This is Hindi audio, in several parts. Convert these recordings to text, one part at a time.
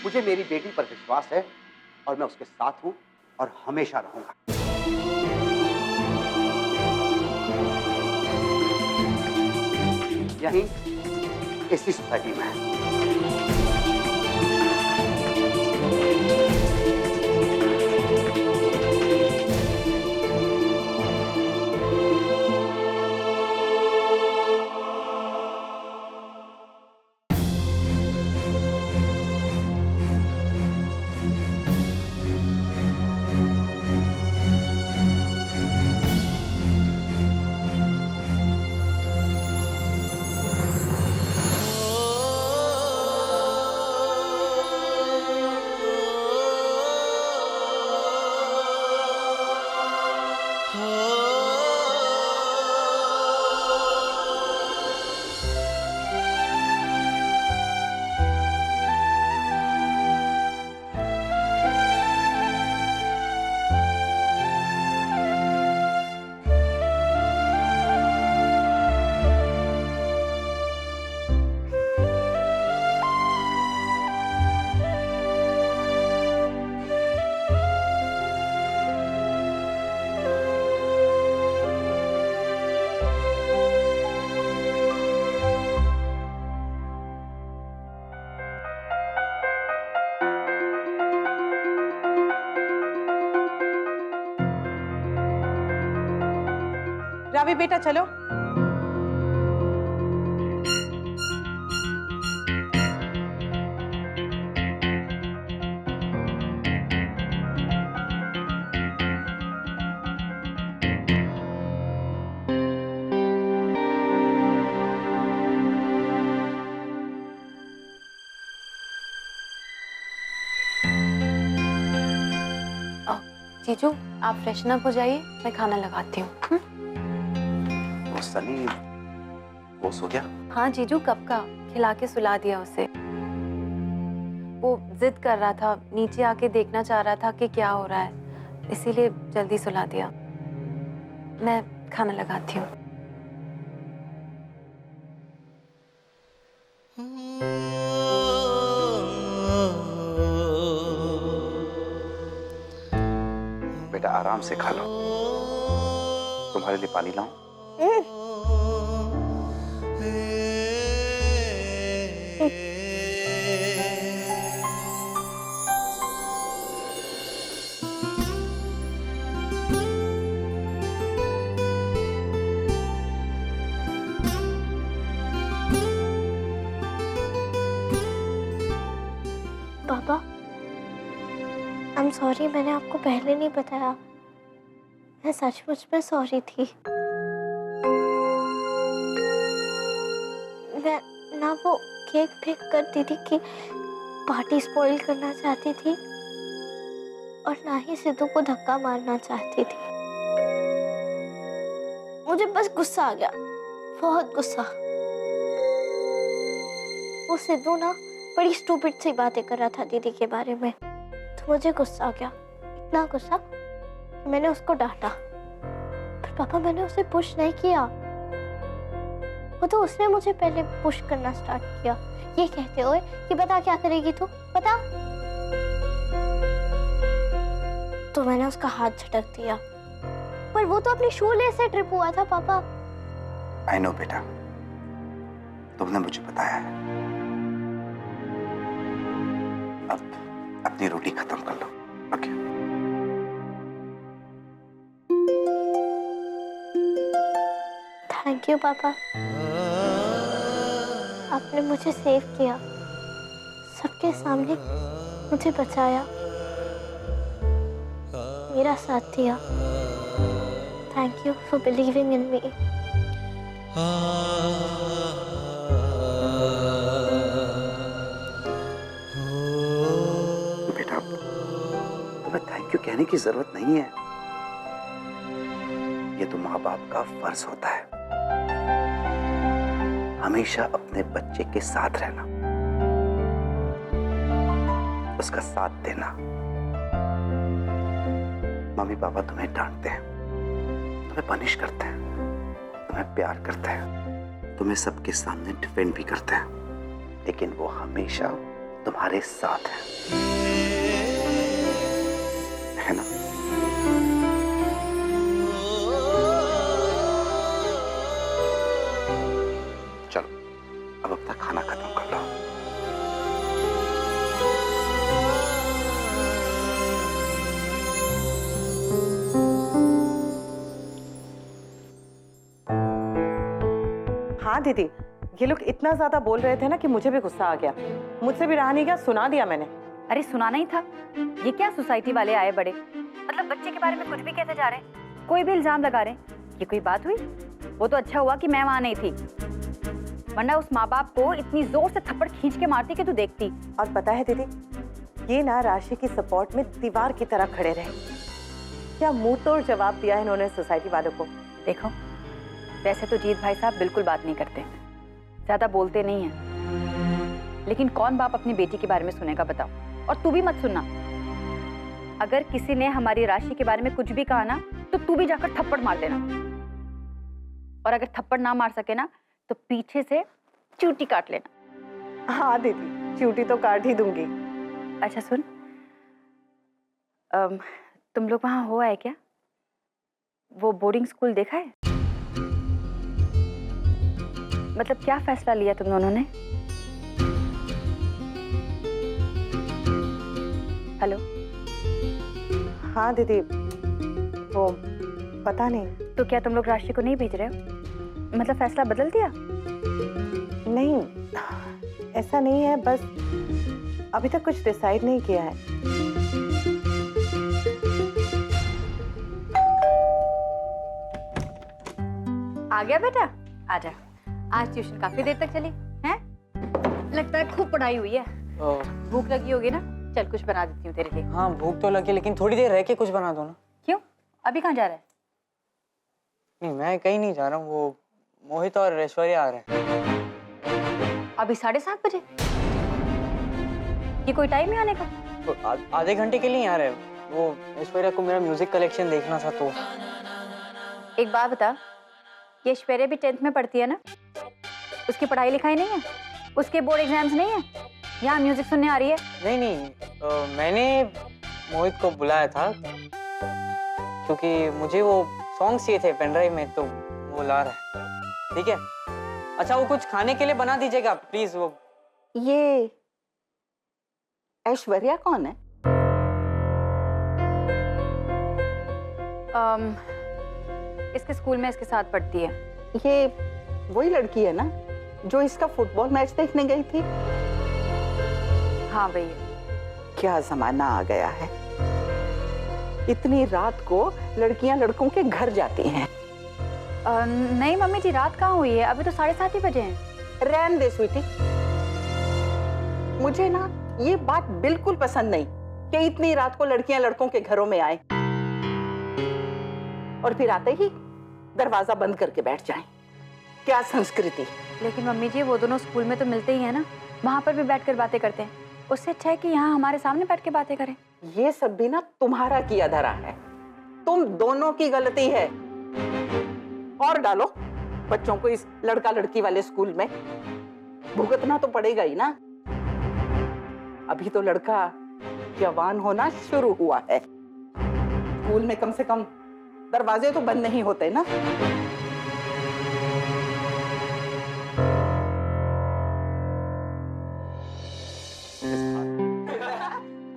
मुझे मेरी बेटी पर विश्वास है और मैं उसके साथ हूं और हमेशा रहूंगा। यहीं इसी सोसाइटी में। रावी बेटा चलो। जीजू आप फ्रेशन अप हो जाइए, मैं खाना लगाती हूँ। वो सनी वो सो गया? हाँ जीजू कब का, खिला के सुला दिया उसे। वो जिद कर रहा था, नीचे आके देखना चाह रहा था कि क्या हो रहा है, इसीलिए जल्दी सुला दिया। मैं खाना लगाती हूँ। बेटा आराम से खा लो। तुम्हारे लिए पानी लाऊं? पापा, आई एम सॉरी, मैंने आपको पहले नहीं बताया। मैं सचमुच में सॉरी थी। मैं ना वो केक बेक करती थी कि पार्टी स्पॉइल करना चाहती थी और ना ही सिद्धू को धक्का मारना चाहती थी। मुझे बस गुस्सा आ गया, बहुत गुस्सा। वो सिद्धू ना बड़ी स्टूपिड सी बातें कर रहा था दीदी के बारे में, तो मुझे गुस्सा आ गया, इतना गुस्सा कि मैंने उसको डांटा। पर पापा मैंने उसे पुश नहीं किया, वो तो उसने मुझे पहले पुश करना स्टार्ट किया, ये कहते हुए कि बता क्या करेगी तू, बता। तो मैंने उसका हाथ झटक दिया, पर वो तो अपनी शूलेस से ट्रिप हुआ था पापा। आई नो बेटा, तुमने मुझे बताया है। अब अपनी रोटी खत्म कर लो। ओके? थैंक यू पापा, आपने मुझे सेव किया, सबके सामने मुझे बचाया, मेरा साथ दिया। Thank you for believing in me. बेटा तुम्हें थैंक यू कहने की जरूरत नहीं है, ये तो माँ बाप का फर्ज होता है, हमेशा अपने बच्चे के साथ रहना, उसका साथ देना। मम्मी पापा तुम्हें डांटते हैं, तुम्हें पनिश करते हैं, तुम्हें प्यार करते हैं, तुम्हें सबके सामने डिफेंड भी करते हैं, लेकिन वो हमेशा तुम्हारे साथ है ना? चलो अब अपना खाना खत्म कर लो। हाँ दीदी, ये लोग इतना ज्यादा बोल रहे थे ना कि मुझे भी गुस्सा आ गया। मुझसे भी रहा नहीं गया, सुना दिया मैंने। अरे सुनाना ही था। ये क्या सोसाइटी वाले आए बड़े, मतलब बच्चे के बारे में कुछ भी कहते जा रहे हैं, कोई भी इल्जाम लगा रहे हैं। ये कोई बात हुई? वो तो अच्छा हुआ कि मैं वहां नहीं थी, वरना उस माँ बाप को इतनी जोर से थप्पड़ खींच के मारती कि तू देखती। और पता है दीदी, ये ना राशि की सपोर्ट में दीवार की तरह खड़े रहे। क्या मुंह तोड़ जवाब दिया है इन्होंने सोसाइटी वालों को। देखो, वैसे तो जीत भाई साहब बिल्कुल बात नहीं करते, ज्यादा बोलते नहीं हैं, लेकिन कौन बाप अपनी बेटी के बारे में सुनेगा बताओ। और तू भी मत सुनना, अगर किसी ने हमारी राशि के बारे में कुछ भी कहा ना तो तू भी जाकर थप्पड़ मार देना, और अगर थप्पड़ ना मार सके ना तो पीछे से चूटी काट लेना। हाँ दीदी, चूटी तो काट ही दूंगी। अच्छा सुन, तुम लोग वहां हो आए क्या? वो बोर्डिंग स्कूल देखा है? मतलब क्या फैसला लिया तुम दोनों ने? हेलो? हाँ दीदी, वो पता नहीं। तो क्या तुम लोग राशि को नहीं भेज रहे हो? मतलब फैसला बदल दिया? नहीं, ऐसा नहीं है, बस अभी तक कुछ डिसाइड नहीं किया है। आ गया बेटा, आजा। आज ट्यूशन काफी देर तक चली हैं? लगता है खूब पढ़ाई हुई है। भूख लगी होगी ना? चल कुछ बना देती हूँ तेरे लिए। हाँ भूख तो लगी, लेकिन थोड़ी देर रह के कुछ बना दो ना। क्यों? अभी कहाँ जा रहा है? नहीं मैं कहीं नहीं जा रहा हूँ, वो मोहित और ऐश्वर्या आ रहे हैं। अभी 7:30 बजे? ये कोई टाइम है आने का? तो आधे घंटे के लिए आ रहे हैं। वो ऐश्वर्या को मेरा म्यूजिक कलेक्शन देखना था तो। एक बात बता, ये ऐश्वर्या भी 10th में पढ़ती है ना? उसकी पढ़ाई लिखाई नहीं है? उसके बोर्ड एग्जाम्स नहीं है? यहाँ म्यूजिक सुनने आ रही है? नहीं, मैंने मोहित को बुलाया था क्योंकि मुझे वो सॉन्ग चाहिए थे पेनड्राइव में, तो वो ला रहा है। ठीक है? अच्छा वो कुछ खाने के लिए बना दीजिएगा प्लीज। वो ये ऐश्वर्या कौन है? इसके स्कूल में इसके साथ पढ़ती है। ये वही लड़की है ना जो इसका फुटबॉल मैच देखने गई थी? हाँ भैया। क्या जमाना आ गया है, इतनी रात को लड़कियां लड़कों के घर जाती हैं। नहीं मम्मी जी, रात कहाँ हुई है? अभी तो 7:30 ही बजे हैं। रहने दे स्वीटी, मुझे ना ये बात बिल्कुल पसंद नहीं कि इतनी रात को लड़कियां लड़कों के घरों में आए और फिर आते ही दरवाजा बंद करके बैठ जाएं। क्या संस्कृति। लेकिन मम्मी जी, वो दोनों स्कूल में तो मिलते ही है ना, वहां पर भी बैठकर बातें करते हैं। उससे अच्छा है कि यहाँ हमारे सामने बैठ के बातें करें। ये सब भी ना तुम्हारा किया धरा है, तुम दोनों की गलती है। और डालो बच्चों को इस लड़का लड़की वाले स्कूल में, भुगतना तो पड़ेगा ही ना। अभी तो लड़का जवान होना शुरू हुआ है, स्कूल में कम से कम दरवाजे तो बंद नहीं होते ना।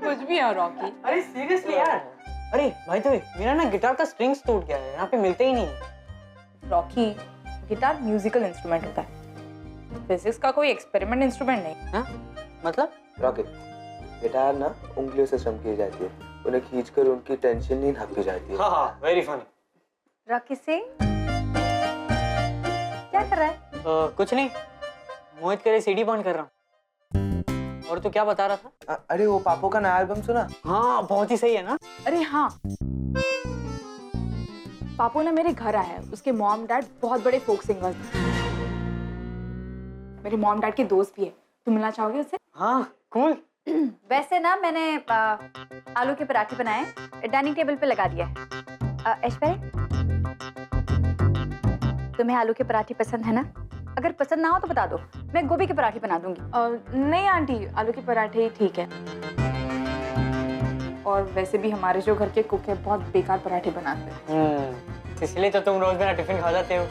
कुछ भी है रॉकी। अरे सीरियसली यार, अरे भाई तो मेरा ना गिटार का स्ट्रिंग्स टूट गया है, यहाँ पे मिलते ही नहीं। रॉकी, गिटार म्यूजिकल इंस्ट्रूमेंट होता है, फिजिक्स का कोई एक्सपेरिमेंट इंस्ट्रूमेंट नहीं। हाँ? मतलब? रॉकेट, गिटार ना उंगलियों से स्ट्रम की जाती है, उन्हें खींचकर उनकी टेंशन नहीं नापी जाती है। हाँ, वेरी फनी। रॉकी सिंह क्या कर रहा है? कुछ नहीं, मोहित के लिए सीडी बंद कर रहा हूँ। और तू क्या बता रहा था? अरे वो पापो का नया एल्बम सुना? हाँ बहुत ही सही है ना। अरे हाँ, पापू ना मेरे घर आया है, उसके मॉम डैड बहुत बड़े फोक सिंगर्स हैं। मेरे मॉम डैड के दोस्त भी है, तुम मिलना चाहोगे उससे? हाँ कूल। वैसे ना मैंने आलू के पराठे बनाए, डाइनिंग टेबल पे लगा दिया है। ऐश्वर्या, तुम्हें आलू के पराठे पसंद है ना? अगर पसंद ना हो तो बता दो, मैं गोभी के पराठे बना दूंगी। नहीं आंटी, आलू के पराठे ही ठीक है। और वैसे भी हमारे जो घर के कुक है बहुत बेकार पराठे बनाते हैं। इसलिए तो तुम रोज मेरा टिफिन खा जाते हो।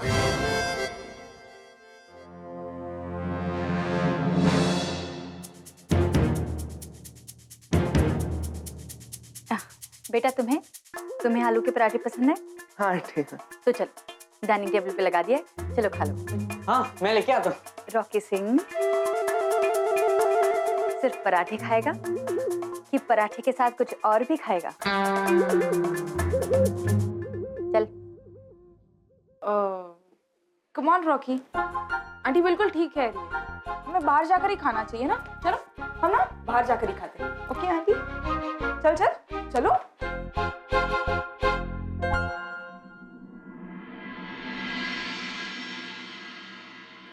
बेटा तुम्हें आलू के पराठे पसंद है? हाँ ठीक है। तो चलो डाइनिंग टेबल पे लगा दिया है, चलो खा लो। हाँ मैं लेके आता हूँ। रॉकी सिंह सिर्फ पराठे खाएगा कि पराठे के साथ कुछ और भी खाएगा? चल। कम ऑन रॉकी, आंटी बिल्कुल ठीक कह रही है, हमें बाहर जाकर ही खाना चाहिए ना। चलो हम ना बाहर जाकर ही खाते हैं। ओके आंटी, चल चल चलो।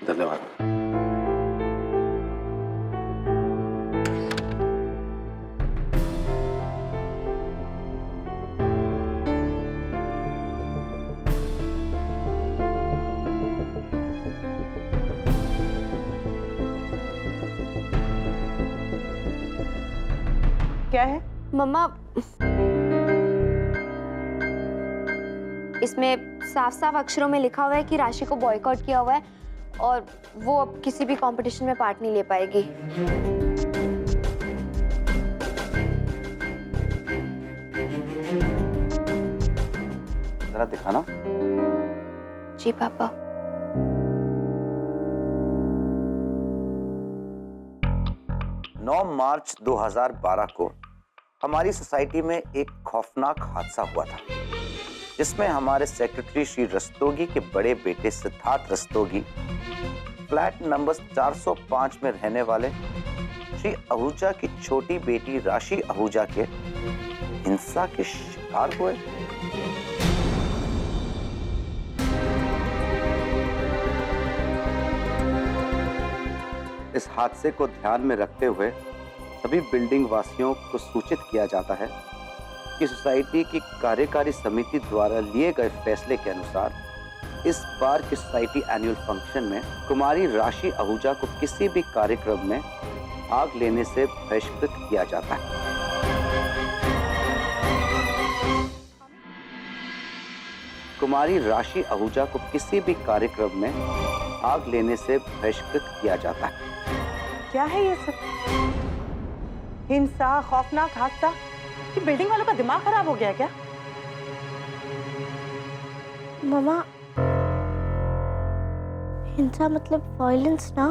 धन्यवाद। क्या है? मम्मा, इसमें साफ साफ अक्षरों में लिखा हुआ है कि राशि को बॉयकॉट किया हुआ है और वो अब किसी भी कंपटीशन में पार्ट नहीं ले पाएगी। जरा दिखाना। जी पापा। मार्च 2012 को हमारी सोसाइटी में एक खौफनाक हादसा हुआ था, जिसमें हमारे सेक्रेटरी श्री रस्तोगी के बड़े बेटे सिद्धार्थ रस्तोगी फ्लैट नंबर 405 में रहने वाले श्री आहूजा की छोटी बेटी राशि आहूजा के हिंसा के शिकार हुए। इस हादसे को ध्यान में रखते हुए सभी बिल्डिंग वासियों को सूचित किया जाता है कि सोसाइटी की कार्यकारी समिति द्वारा लिए गए फैसले के अनुसार इस बार की सोसाइटी एनुअल फंक्शन में कुमारी राशि आहूजा को किसी भी कार्यक्रम में भाग लेने से बहिष्कृत किया जाता है। कुमारी राशि आहूजा को किसी भी कार्यक्रम में भाग लेने से बहिष्कृत किया जाता है। क्या है ये सब? हिंसा, खौफनाक हादसा, कि बिल्डिंग वालों का दिमाग खराब हो गया क्या? मम्मा, हिंसा मतलब वायलेंस ना?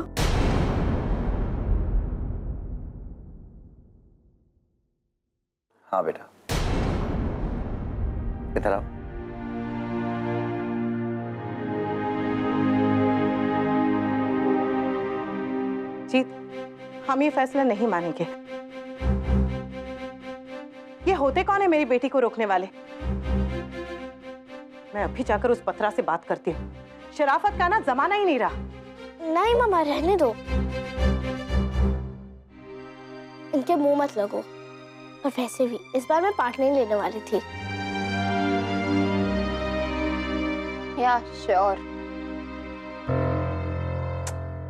हाँ बेटा, इधर आओ। जीत, हम ये फैसला नहीं मानेंगे। ये होते कौन है मेरी बेटी को रोकने वाले? मैं अभी जाकर उस पत्रा से बात करती हूँ। शराफत का ना जमाना ही नहीं रहा। नहीं मम्मा, रहने दो, इनके मुंह मत लगो। और वैसे भी इस बार मैं पार्ट नहीं लेने वाली थी। या श्योर।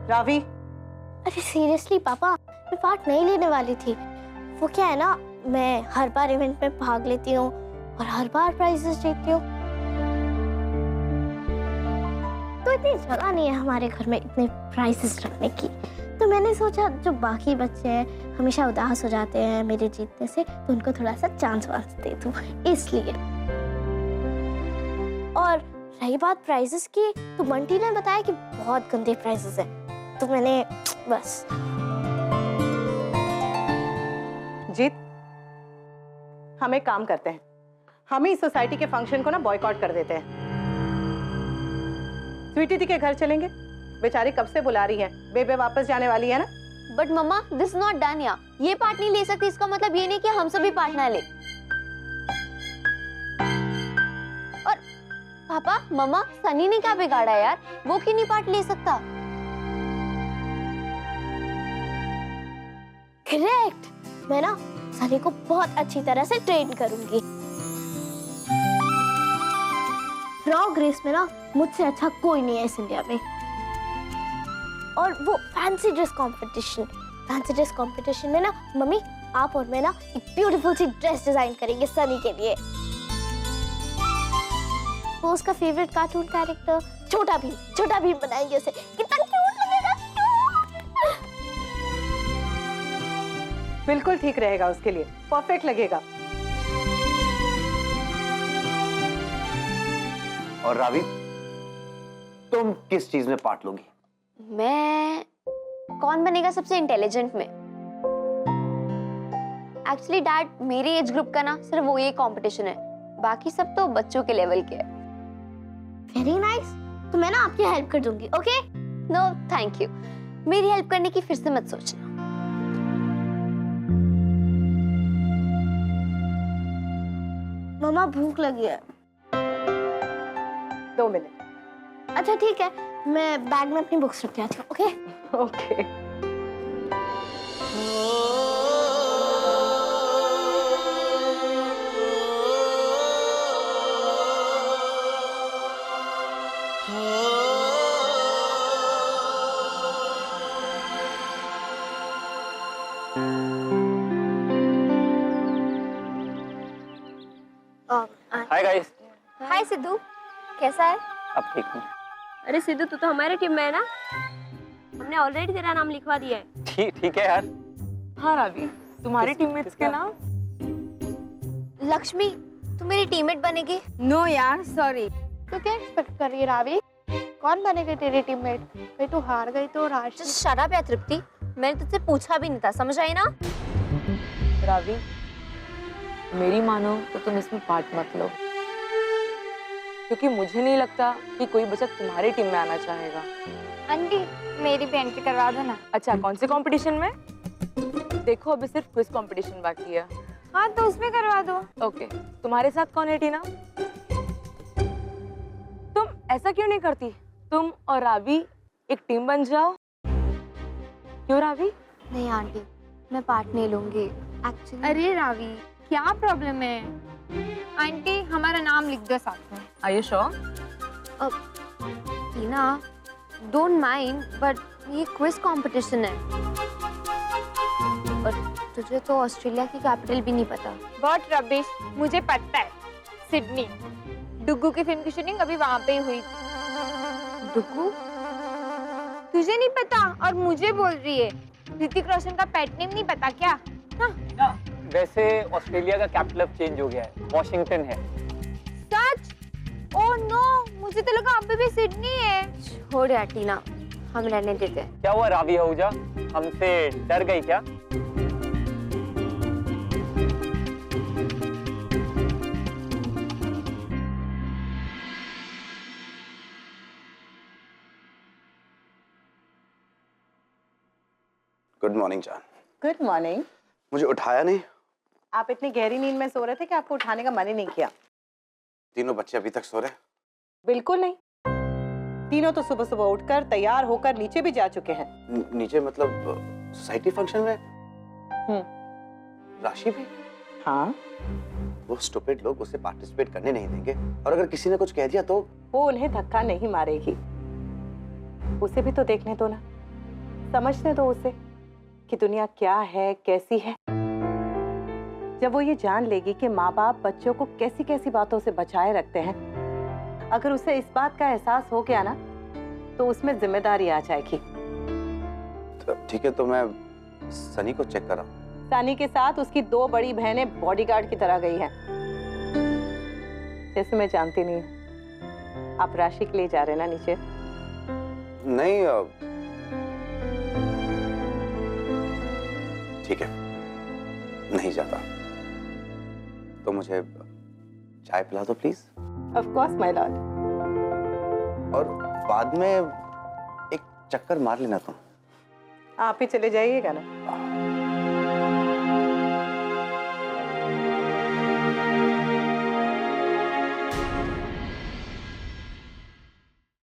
रावी, अरे सीरियसली पापा, मैं पार्ट नहीं लेने वाली थी। वो क्या है ना, मैं हर बार इवेंट में भाग लेती हूँ और हर बार प्राइजेस जीतती हूँ, तो इतनी जगह नहीं है हमारे घर में इतने प्राइजेस रखने की। तो मैंने सोचा जो बाकी बच्चे हैं हमेशा उदास हो जाते हैं मेरे जीतने से, तो उनको थोड़ा सा चांस वांस दे दूँ, इसलिए। और रही बात प्राइजेस की, तो बंटी ने बताया कि बहुत गंदे प्राइजेस हैं, तो मैंने बस। जीत, हम एक काम करते हैं, हम ही सोसाइटी के फंक्शन को ना बॉयकॉट कर देते हैं। स्वीटी दी के घर चलेंगे, बेचारी कब से बुला रही है, बेबे वापस जाने वाली है ना। But mama, this not done या ये पार्ट नहीं ले सकती, इसका मतलब ये नहीं कि हम सभी पार्ट ना ले। और पापा मम्मा, सनी ने क्या बिगाड़ा यार, वो क्यों नहीं पार्ट ले सकता? करेक्ट, मैं ना सनी को बहुत अच्छी तरह से ट्रेन करूंगी। फ्रॉग रेस में ना मुझसे अच्छा कोई नहीं है इस इंडिया में। और वो fancy dress competition. Fancy dress competition में ना मम्मी आप और मैं ना एक ब्यूटीफुल सी ड्रेस डिजाइन करेंगे सनी के लिए। वो उसका फेवरेट कार्टून कैरेक्टर छोटा भीम बनाएंगे उसे। कितना क्यूट लगेगा, क्यूट। बिल्कुल ठीक रहेगा उसके लिए, परफेक्ट लगेगा। और रावी, तुम किस चीज में पार्ट लोगी? मैं कौन बनेगा सबसे इंटेलिजेंट में। एक्चुअली डैड, मेरे एज ग्रुप का ना सिर्फ वो ये कंपटीशन है, बाकी सब तो बच्चों के लेवल के है। Very nice. तो मैं ना आपकी हेल्प कर दूंगी, ओके? नो थैंक यू, मेरी हेल्प करने की फिर से मत सोचना। मम्मा भूख लगी है। 2 मिनट। अच्छा ठीक है, मैं बैग में अपनी बुक्स रख के आती हूँ, okay? Okay. Hi guys. Hi Sidhu, कैसा है? अब ठीक हूँ। अरे सिद्धू, तू तो हमारे टीम में है ना, हमने ऑलरेडी तेरा नाम लिखवा दिया है। ठीक है यार। हाँ रावी, तुम्हारे टीममेट्स के नाम? लक्ष्मी, तू मेरी टीममेट बनेगी? नो यार, सॉरी। तो क्या एक्सपेक्ट कर रही है रावी? कौन बनेगी तेरी टीममेट? कहीं तू हार गई तो राशि। जस्ट शट अप यार तृप्ति, मैंने तुझसे पूछा भी नहीं था, समझ आई ना? रावी, मेरी मानो तो तुम इसमें पार्ट मत लो, क्योंकि मुझे नहीं लगता कि कोई बच्चा तुम्हारी टीम में आना चाहेगा। आंटी, मेरी भी एंट्री करवा दो ना। अच्छा, कौन से कंपटीशन में? देखो अभी सिर्फ क्विज कंपटीशन बाकी है। हाँ तो उसमें करवा दो। ओके, तुम्हारे साथ कौन है टीना? तुम ऐसा क्यों नहीं करती? तुम और रावी एक टीम बन जाओ। क्यों रावी? नहीं आंटी, मैं पार्ट नहीं लूंगी एक्चुअली। अरे रावी, क्या प्रॉब्लम है? आंटी, हमारा नाम लिख दो साथ में। Are you sure? Tina, don't mind, but ये क्विज कंपटीशन है और तुझे तो ऑस्ट्रेलिया की कैपिटल भी नहीं पता। बहुत रबिश, मुझे पता है, सिडनी। डुग्गू की फिल्म की शूटिंग अभी वहाँ पे ही हुई। डुग्गू? तुझे नहीं पता और मुझे बोल रही है? ऋतिक रोशन का पेट नेम नहीं पता क्या? हाँ? वैसे ऑस्ट्रेलिया का कैपिटल अब चेंज हो गया है, वॉशिंगटन है। सच? ओह नो, मुझे तो लगा अभी भी सिडनी है। छोड़ यार टीना, हम रहने देते हैं। क्या हुआ रावी आहूजा, हमसे डर गई क्या? गुड मॉर्निंग जान। Good morning. मुझे उठाया नहीं? आप इतनी गहरी नींद में सो रहे थे कि आपको उठाने का मन ही नहीं किया। तीनों बच्चे अभी तक सो रहे? बिल्कुल नहीं, तीनों तो सुबह सुबह उठकर तैयार होकर नीचे भी जा चुके हैं। नीचे मतलब सोसाइटी फंक्शन में? राशि भी? हाँ। वो स्टूपिड लोग उसे पार्टिसिपेट करने नहीं देंगे, और अगर किसी ने कुछ कह दिया तो? वो उन्हें धक्का नहीं मारेगी। उसे भी तो देखने दो ना, समझने दो उसे कि दुनिया क्या है, कैसी है। जब वो ये जान लेगी कि माँ बाप बच्चों को कैसी कैसी बातों से बचाए रखते हैं, अगर उसे इस बात का एहसास हो गया ना, तो उसमें जिम्मेदारी आ जाएगी। ठीक है, तो मैं सनी को चेक करा। सनी के साथ उसकी 2 बड़ी बहनें बॉडीगार्ड की तरह गई हैं। जैसे मैं जानती नहीं हूँ। आप राशि के लिए जा रहे ना नीचे? नहीं, ठीक है, नहीं जाता। तो मुझे चाय पिला दो please. Of course my Lord. और बाद में एक चक्कर मार लेना तुम। आप ही चले जाइएगा ना।